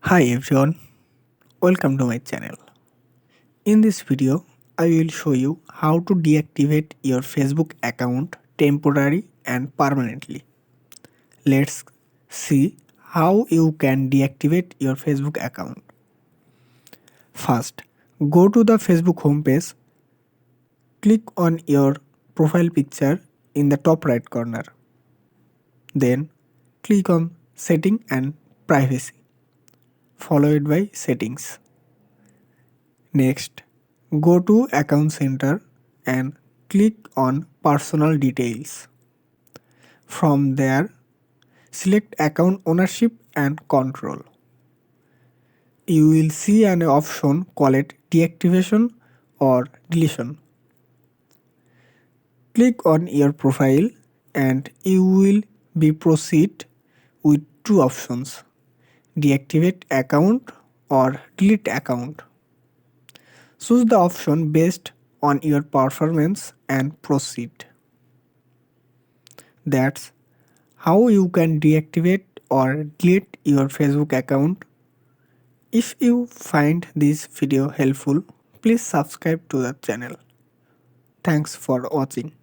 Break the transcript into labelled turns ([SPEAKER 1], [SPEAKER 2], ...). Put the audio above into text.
[SPEAKER 1] Hi everyone, welcome to my channel. In this video, I will show you how to deactivate your Facebook account temporarily and permanently. Let's see how you can deactivate your Facebook account. First, go to the Facebook homepage, click on your profile picture in the top right corner. Then click on Setting and Privacy, followed by Settings. Next, go to Account Center and click on Personal Details. From there, select Account Ownership and Control. You will see an option called Deactivation or Deletion. Click on your profile and you will be proceed with two options: Deactivate account or Delete account. Choose the option based on your performance and proceed. That's how you can deactivate or delete your Facebook account. If you find this video helpful, please subscribe to the channel. Thanks for watching.